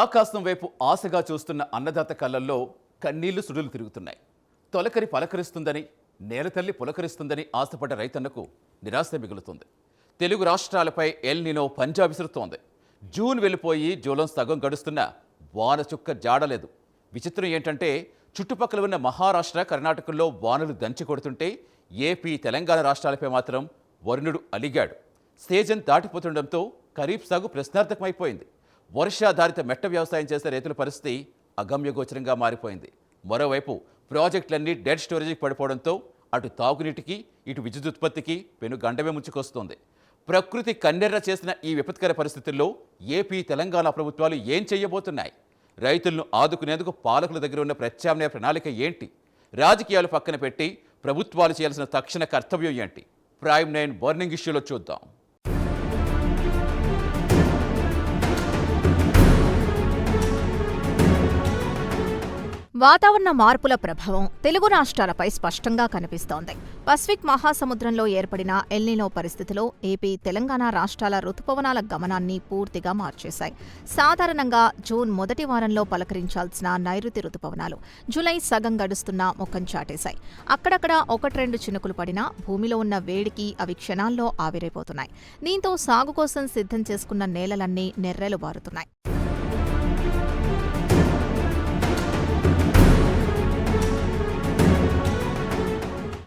ఆకాశం వైపు ఆశగా చూస్తున్న అన్నదాత కళ్ళల్లో కన్నీళ్లు సుడులు తిరుగుతున్నాయి. తొలకరి పలకరిస్తుందని, నేలతల్లి పులకరిస్తుందని ఆశపడ్డ రైతన్నకు నిరాశ మిగులుతుంది. తెలుగు రాష్ట్రాలపై ఎల్ నినో పంజా విసురుతోంది. జూన్ వెళ్ళిపోయి జూలం సగం గడుస్తున్నా వాన చుక్క జాడలేదు. విచిత్రం ఏంటంటే చుట్టుపక్కల ఉన్న మహారాష్ట్ర, కర్ణాటకల్లో వానలు దంచి కొడుతుంటే ఏపీ, తెలంగాణ రాష్ట్రాలపై మాత్రం వరుణుడు అలిగాడు. సీజన్ దాటిపోతుండటంతో ఖరీఫ్ సాగు ప్రశ్నార్థకమైపోయింది. వర్షాధారిత మెట్ట వ్యవసాయం చేసే రైతుల పరిస్థితి అగమ్యగోచరంగా మారిపోయింది. మరోవైపు ప్రాజెక్టులన్నీ డెడ్ స్టోరేజీకి పడిపోవడంతో అటు తాగునీటికి, ఇటు విద్యుదుత్పత్తికి పెను గండమే ముంచుకొస్తోంది. ప్రకృతి కన్నెర్ర చేసిన ఈ విపత్కర పరిస్థితుల్లో ఏపీ, తెలంగాణ ప్రభుత్వాలు ఏం చేయబోతున్నాయి? రైతులను ఆదుకునేందుకు పాలకుల దగ్గర ఉన్న ప్రత్యామ్నాయ ప్రణాళిక ఏంటి? రాజకీయాలు పక్కన పెట్టి ప్రభుత్వాలు చేయాల్సిన తక్షణ కర్తవ్యం ఏంటి? ప్రైమ్ 9 బర్నింగ్ ఇష్యూలో చూద్దాం. వాతావరణ మార్పుల ప్రభావం తెలుగు రాష్ట్రాలపై స్పష్టంగా కనిపిస్తోంది. పసిఫిక్ మహాసముద్రంలో ఏర్పడిన ఎల్ నినో పరిస్థితిలో ఏపీ, తెలంగాణ రాష్ట్రాల రుతుపవనాల గమనాన్ని పూర్తిగా మార్చేశాయి. సాధారణంగా జూన్ మొదటి వారంలో పలకరించాల్సిన నైరుతి రుతుపవనాలు జూలై సగం గడుస్తున్నా ముఖం చాటేశాయి. అక్కడక్కడ 1-2 చినుకులు పడినా భూమిలో ఉన్న వేడికి అవి క్షణాల్లో ఆవిరైపోతున్నాయి. దీంతో సాగు కోసం సిద్ధం చేసుకున్న నేలలన్నీ నెర్రెలు బారుతున్నాయి.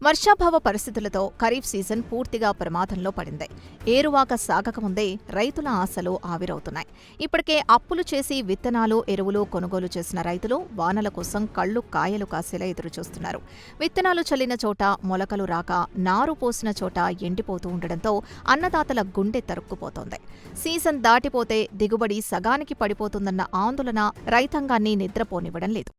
వర్షాభావ పరిస్థితులతో ఖరీఫ్ సీజన్ పూర్తిగా ప్రమాదంలో పడింది. ఏరువాక సాగకముందే రైతుల ఆశలు ఆవిరవుతున్నాయి. ఇప్పటికే అప్పులు చేసి విత్తనాలు, ఎరువులు కొనుగోలు చేసిన రైతులు వానల కోసం కళ్లు కాయలు కాసేలా ఎదురుచూస్తున్నారు. విత్తనాలు చల్లిన చోట మొలకలు రాక, నారు పోసిన చోట ఎండిపోతూ ఉండడంతో అన్నదాతల గుండె తరుక్కుపోతోంది. సీజన్ దాటిపోతే దిగుబడి సగానికి పడిపోతుందన్న ఆందోళన రైతాంగాన్ని నిద్రపోనివ్వడం లేదు.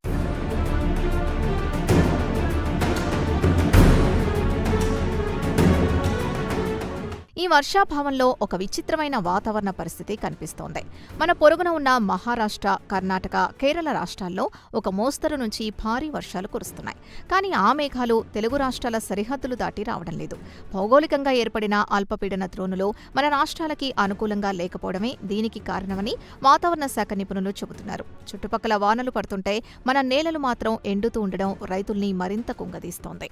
ఈ వర్షాభావంలో ఒక విచిత్రమైన వాతావరణ పరిస్థితి కనిపిస్తోంది. మన పొరుగున ఉన్న మహారాష్ట్ర, కర్ణాటక, కేరళ రాష్ట్రాల్లో ఒక మోస్తరు నుంచి భారీ వర్షాలు కురుస్తున్నాయి. కానీ ఆ మేఘాలు తెలుగు రాష్ట్రాల సరిహద్దులు దాటి రావడం లేదు. భౌగోళికంగా ఏర్పడిన అల్పపీడన ద్రోణులు మన రాష్ట్రాలకి అనుకూలంగా లేకపోవడమే దీనికి కారణమని వాతావరణ శాఖ నిపుణులు చెబుతున్నారు. చుట్టుపక్కల వానలు పడుతుంటే మన నేలలు మాత్రం ఎండుతూ ఉండడం రైతుల్ని మరింత కుంగదీస్తోంది.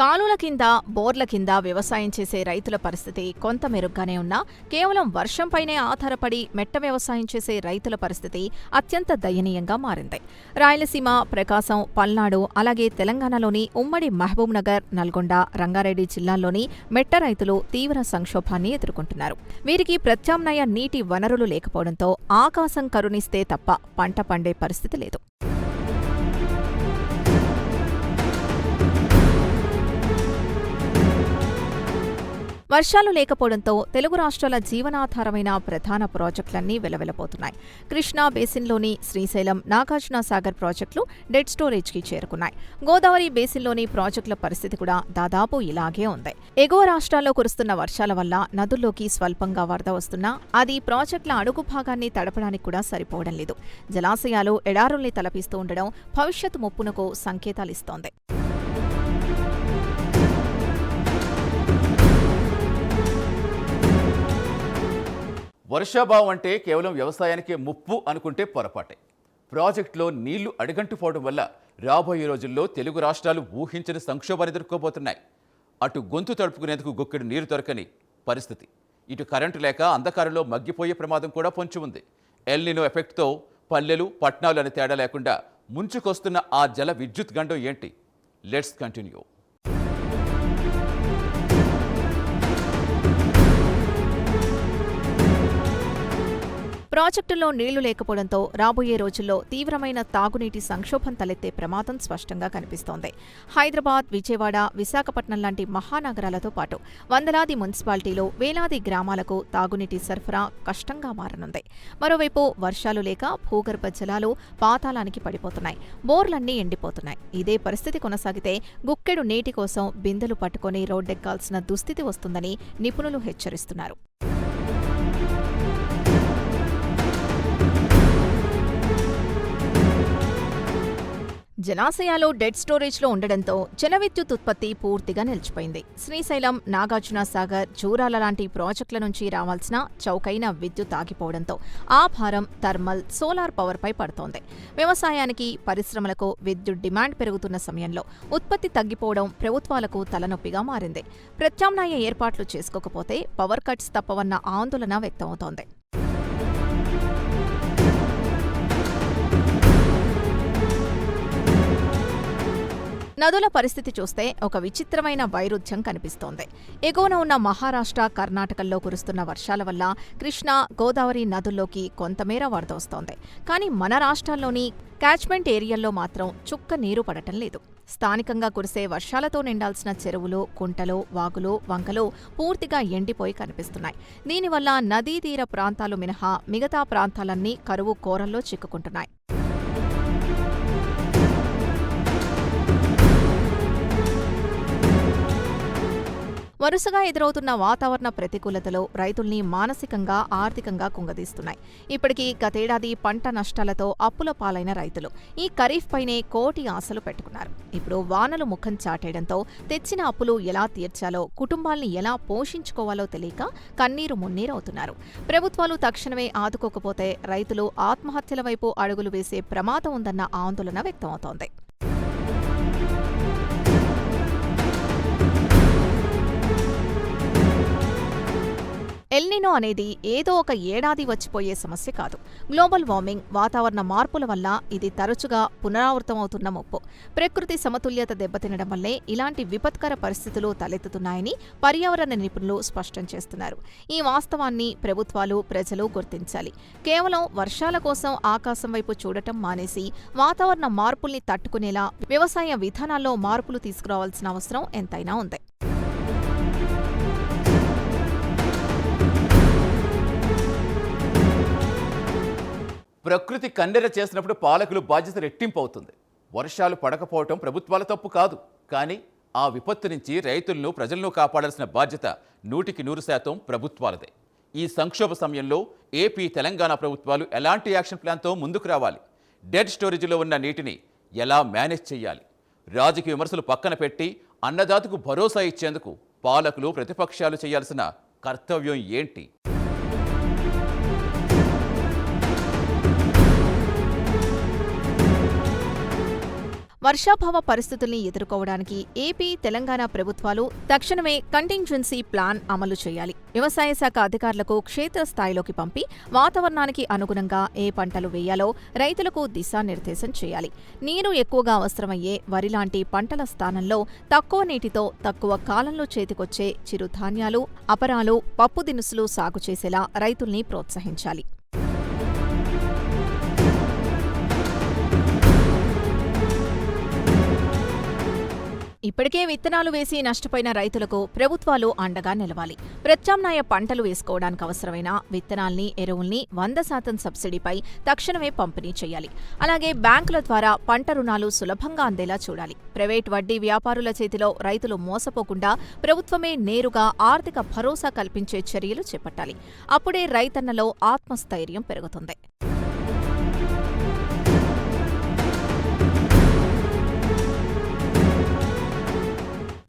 కాలువల కింద, బోర్ల కింద వ్యవసాయం చేసే రైతుల పరిస్థితి కొంత మెరుగ్గానే ఉన్నా కేవలం వర్షంపైనే ఆధారపడి మెట్ట వ్యవసాయం చేసే రైతుల పరిస్థితి అత్యంత దయనీయంగా మారింది. రాయలసీమ, ప్రకాశం, పల్నాడు, అలాగే తెలంగాణలోని ఉమ్మడి మహబూబ్నగర్, నల్గొండ, రంగారెడ్డి జిల్లాల్లోని మెట్ట రైతులు తీవ్ర సంక్షోభాన్ని ఎదుర్కొంటున్నారు. వీరికి ప్రత్యామ్నాయ నీటి వనరులు లేకపోవడంతో ఆకాశం కరుణిస్తే తప్ప పంట పండే పరిస్థితి లేదు. వర్షాలు లేకపోవడంతో తెలుగు రాష్ట్రాల జీవనాధారమైన ప్రధాన ప్రాజెక్టులన్నీ వెలవెలపోతున్నాయి. కృష్ణా బేసిన్లోని శ్రీశైలం, నాగార్జున సాగర్ ప్రాజెక్టులు డెడ్ స్టోరేజ్కి చేరుకున్నాయి. గోదావరి బేసిన్లోని ప్రాజెక్టుల పరిస్థితి కూడా దాదాపు ఇలాగే ఉంది. ఎగువ రాష్ట్రాల్లో కురుస్తున్న వర్షాల వల్ల నదుల్లోకి స్వల్పంగా వరద వస్తున్నా అది ప్రాజెక్టుల అడుగు భాగాన్ని తడపడానికి కూడా సరిపోవడం లేదు. జలాశయాలు ఎడారుల్ని తలపిస్తూ ఉండడం భవిష్యత్ ముప్పునకు సంకేతాలిస్తోంది. వర్షాభావం అంటే కేవలం వ్యవసాయానికే ముప్పు అనుకుంటే పొరపాటే. ప్రాజెక్టులో నీళ్లు అడుగంటుపోవడం వల్ల రాబోయే రోజుల్లో తెలుగు రాష్ట్రాలు ఊహించని సంక్షోభాన్ని ఎదుర్కోబోతున్నాయి. అటు గొంతు తడుపుకునేందుకు గుక్కెడు నీరు దొరకని పరిస్థితి, ఇటు కరెంటు లేక అంధకారంలో మగ్గిపోయే ప్రమాదం కూడా పొంచి ఉంది. ఎల్ నినో ఎఫెక్ట్తో పల్లెలు, పట్టణాలు అనే తేడా లేకుండా ముంచుకొస్తున్న ఆ జల విద్యుత్ గండం ఏంటి? Let's continue. ప్రాజెక్టుల్లో నీళ్లు లేకపోవడంతో రాబోయే రోజుల్లో తీవ్రమైన తాగునీటి సంక్షోభం తలెత్తే ప్రమాదం స్పష్టంగా కనిపిస్తోంది. హైదరాబాద్, విజయవాడ, విశాఖపట్నం లాంటి మహానగరాలతో పాటు వందలాది మున్సిపాలిటీలు, వేలాది గ్రామాలకు తాగునీటి సరఫరా కష్టంగా మారనుంది. మరోవైపు వర్షాలు లేక భూగర్భ జలాలు పాతాళానికి పడిపోతున్నాయి. బోర్లన్నీ ఎండిపోతున్నాయి. ఇదే పరిస్థితి కొనసాగితే గుక్కెడు నీటి కోసం బిందెలు పట్టుకుని రోడ్డెక్కాల్సిన దుస్థితి వస్తుందని నిపుణులు హెచ్చరిస్తున్నారు. జలాశయాలు డెడ్ స్టోరేజ్లో ఉండడంతో జల విద్యుత్ ఉత్పత్తి పూర్తిగా నిలిచిపోయింది. శ్రీశైలం, నాగార్జున సాగర్, జూరాల లాంటి ప్రాజెక్టుల నుంచి రావాల్సిన చౌకైన విద్యుత్ ఆగిపోవడంతో ఆ భారం థర్మల్, సోలార్ పవర్పై పడుతోంది. వ్యవసాయానికి, పరిశ్రమలకు విద్యుత్ డిమాండ్ పెరుగుతున్న సమయంలో ఉత్పత్తి తగ్గిపోవడం ప్రభుత్వాలకు తలనొప్పిగా మారింది. ప్రత్యామ్నాయ ఏర్పాట్లు చేసుకోకపోతే పవర్ కట్స్ తప్పవన్న ఆందోళన వ్యక్తమవుతోంది. నదుల పరిస్థితి చూస్తే ఒక విచిత్రమైన వైరుధ్యం కనిపిస్తోంది. ఎగువన ఉన్న మహారాష్ట్ర, కర్ణాటకల్లో కురుస్తున్న వర్షాల వల్ల కృష్ణా, గోదావరి నదుల్లోకి కొంతమేర వరద వస్తోంది. కానీ మన రాష్ట్రాల్లోని క్యాచ్మెంట్ ఏరియాల్లో మాత్రం చుక్క నీరు పడటం లేదు. స్థానికంగా కురిసే వర్షాలతో నిండాల్సిన చెరువులు, కుంటలు, వాగులు, వంకలు పూర్తిగా ఎండిపోయి కనిపిస్తున్నాయి. దీనివల్ల నదీ తీర ప్రాంతాలు మినహా మిగతా ప్రాంతాలన్నీ కరువు కోరల్లో చిక్కుకుంటున్నాయి. వరుసగా ఎదురవుతున్న వాతావరణ ప్రతికూలతలు రైతుల్ని మానసికంగా, ఆర్థికంగా కుంగదీస్తున్నాయి. ఇప్పటికీ గతేడాది పంట నష్టాలతో అప్పుల పాలైన రైతులు ఈ ఖరీఫ్ పైనే కోటి ఆశలు పెట్టుకున్నారు. ఇప్పుడు వానలు ముఖం చాటేయడంతో తెచ్చిన అప్పులు ఎలా తీర్చాలో, కుటుంబాల్ని ఎలా పోషించుకోవాలో తెలియక కన్నీరు మున్నీరవుతున్నారు. ప్రభుత్వాలు తక్షణమే ఆదుకోకపోతే రైతులు ఆత్మహత్యల వైపు అడుగులు వేసే ప్రమాదం ఉందన్న ఆందోళన వ్యక్తమవుతోంది. ఎల్నినో అనేది ఏదో ఒక ఏడాది వచ్చిపోయే సమస్య కాదు. గ్లోబల్ వార్మింగ్, వాతావరణ మార్పుల వల్ల ఇది తరచుగా పునరావృతమవుతున్న ముప్పు. ప్రకృతి సమతుల్యత దెబ్బతినడం వల్లే ఇలాంటి విపత్కర పరిస్థితులు తలెత్తుతున్నాయని పర్యావరణ నిపుణులు స్పష్టం చేస్తున్నారు. ఈ వాస్తవాన్ని ప్రభుత్వాలు, ప్రజలు గుర్తించాలి. కేవలం వర్షాల కోసం ఆకాశం వైపు చూడటం మానేసి వాతావరణ మార్పుల్ని తట్టుకునేలా వ్యవసాయ విధానాల్లో మార్పులు తీసుకురావాల్సిన అవసరం ఎంతైనా ఉంది. ప్రకృతి కన్నెర చేసినప్పుడు పాలకులు బాధ్యత రెట్టింపు అవుతుంది. వర్షాలు పడకపోవటం ప్రభుత్వాల తప్పు కాదు. కానీ ఆ విపత్తు నుంచి రైతులను, ప్రజలను కాపాడాల్సిన బాధ్యత 100% ప్రభుత్వాలదే. ఈ సంక్షోభ సమయంలో ఏపీ, తెలంగాణ ప్రభుత్వాలు ఎలాంటి యాక్షన్ ప్లాన్తో ముందుకు రావాలి? డెడ్ స్టోరేజ్లో ఉన్న నీటిని ఎలా మేనేజ్ చేయాలి? రాజకీయ విమర్శలు పక్కన పెట్టి అన్నదాతకు భరోసా ఇచ్చేందుకు పాలకులు, ప్రతిపక్షాలు చేయాల్సిన కర్తవ్యం ఏంటి? వర్షాభావ పరిస్థితుల్ని ఎదుర్కోవడానికి ఏపీ, తెలంగాణ ప్రభుత్వాలు తక్షణమే కంటింజెన్సీ ప్లాన్ అమలు చేయాలి. వ్యవసాయ శాఖ అధికారులకు క్షేత్రస్థాయిలోకి పంపి వాతావరణానికి అనుగుణంగా ఏ పంటలు వేయాలో రైతులకు దిశానిర్దేశం చేయాలి. నీరు ఎక్కువగా అవసరమయ్యే వరి లాంటి పంటల స్థానంలో తక్కువ నీటితో తక్కువ కాలంలో చేతికొచ్చే చిరుధాన్యాలు, అపరాలు, పప్పు దినుసులు సాగు చేసేలా రైతుల్ని ప్రోత్సహించాలి. ఇప్పటికే విత్తనాలు వేసి నష్టపోయిన రైతులకు ప్రభుత్వాలు అండగా నిలవాలి. ప్రత్యామ్నాయ పంటలు వేసుకోవడానికి అవసరమైన విత్తనాల్ని, ఎరువుల్ని 100% సబ్సిడీపై తక్షణమే పంపిణీ చేయాలి. అలాగే బ్యాంకుల ద్వారా పంట రుణాలు సులభంగా అందేలా చూడాలి. ప్రైవేట్ వడ్డీ వ్యాపారుల చేతిలో రైతులు మోసపోకుండా ప్రభుత్వమే నేరుగా ఆర్థిక భరోసా కల్పించే చర్యలు చేపట్టాలి. అప్పుడే రైతన్నలో ఆత్మస్థైర్యం పెరుగుతుంది.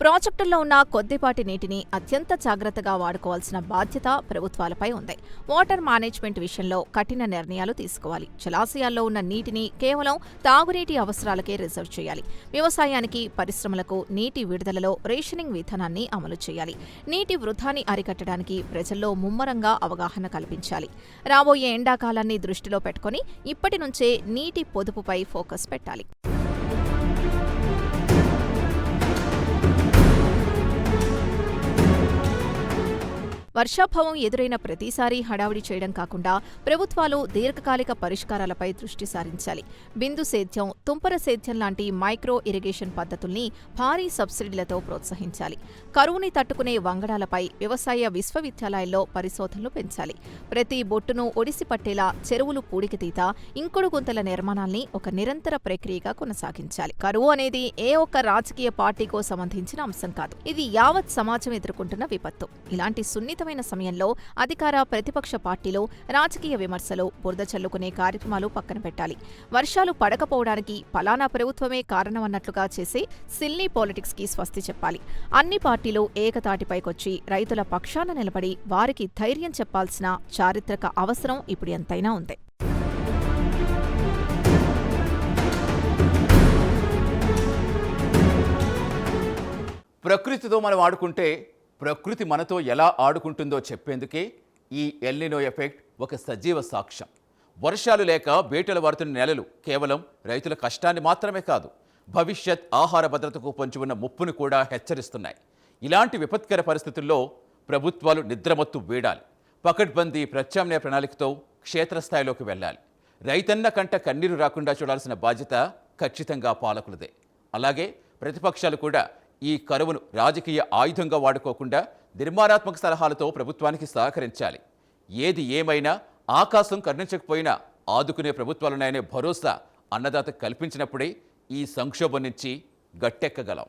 ప్రాజెక్టుల్లో ఉన్న కొద్దిపాటి నీటిని అత్యంత జాగ్రత్తగా వాడుకోవాల్సిన బాధ్యత ప్రభుత్వాలపై ఉంది. వాటర్ మేనేజ్మెంట్ విషయంలో కఠిన నిర్ణయాలు తీసుకోవాలి. జలాశయాల్లో ఉన్న నీటిని కేవలం తాగునీటి అవసరాలకే రిజర్వ్ చేయాలి. వ్యవసాయానికి, పరిశ్రమలకు నీటి విడుదలలో రేషనింగ్ విధానాన్ని అమలు చేయాలి. నీటి వృధాని అరికట్టడానికి ప్రజల్లో ముమ్మరంగా అవగాహన కల్పించాలి. రాబోయే ఎండాకాలాన్ని దృష్టిలో పెట్టుకుని ఇప్పటి నుంచే నీటి పొదుపుపై ఫోకస్ పెట్టాలి. వర్షాభావం ఎదురైన ప్రతిసారీ హడావుడి చేయడం కాకుండా ప్రభుత్వాలు దీర్ఘకాలిక పరిష్కారాలపై దృష్టి సారించాలి. బిందు సేద్యం, తుంపర సేద్యం లాంటి మైక్రో ఇరిగేషన్ పద్ధతుల్ని భారీ సబ్సిడీలతో ప్రోత్సహించాలి. కరువుని తట్టుకునే వంగడాలపై వ్యవసాయ విశ్వవిద్యాలయాల్లో పరిశోధనలు పెంచాలి. ప్రతి బొట్టును ఒడిసి పట్టేలా చెరువులు పూడికితీత, ఇంకుడు గుంతల నిర్మాణాల్ని ఒక నిరంతర ప్రక్రియగా కొనసాగించాలి. కరువు అనేది ఏ ఒక్క రాజకీయ పార్టీకో సంబంధించిన అంశం కాదు. ఇది యావత్ సమాజం ఎదుర్కొంటున్న విపత్తు. ఇలాంటి సున్నిత సున్నితమైన సమయంలో అధికార ప్రతిపక్ష పార్టీలు రాజకీయ విమర్శలు, బురద చల్లుకునే కార్యక్రమాలు పక్కన పెట్టాలి. వర్షాలు పడకపోవడానికి ఫలానా ప్రభుత్వమే కారణమన్నట్లుగా చేసే సిల్లీ పాలిటిక్స్ కి స్వస్తి చెప్పాలి. అన్ని పార్టీలు ఏకతాటిపైకొచ్చి రైతుల పక్షాన నిలబడి వారికి ధైర్యం చెప్పాల్సిన చారిత్రక అవసరం ఇప్పుడు ఎంతైనా ఉంది. ప్రకృతితో మనం ఆడుకుంటే ప్రకృతి మనతో ఎలా ఆడుకుంటుందో చెప్పేందుకే ఈ ఎల్నినో ఎఫెక్ట్ ఒక సజీవ సాక్ష్యం. వర్షాలు లేక బేటలు వారుతున్న నెలలు కేవలం రైతుల కష్టాన్ని మాత్రమే కాదు, భవిష్యత్ ఆహార భద్రతకు పొంచి ఉన్న ముప్పును కూడా హెచ్చరిస్తున్నాయి. ఇలాంటి విపత్కర పరిస్థితుల్లో ప్రభుత్వాలు నిద్రమత్తు వీడాలి. పకడ్బందీ ప్రత్యామ్నాయ ప్రణాళికతో క్షేత్రస్థాయిలోకి వెళ్ళాలి. రైతన్న కంట కన్నీరు రాకుండా చూడాల్సిన బాధ్యత ఖచ్చితంగా పాలకులదే. అలాగే ప్రతిపక్షాలు కూడా ఈ కరువును రాజకీయ ఆయుధంగా వాడుకోకుండా నిర్మాణాత్మక సలహాలతో ప్రభుత్వానికి సహకరించాలి. ఏది ఏమైనా ఆకాశం కరుణించకపోయినా ఆదుకునే ప్రభుత్వాలున్నాయనే భరోసా అన్నదాత కల్పించినప్పుడే ఈ సంక్షోభం నుంచి గట్టెక్కగలం.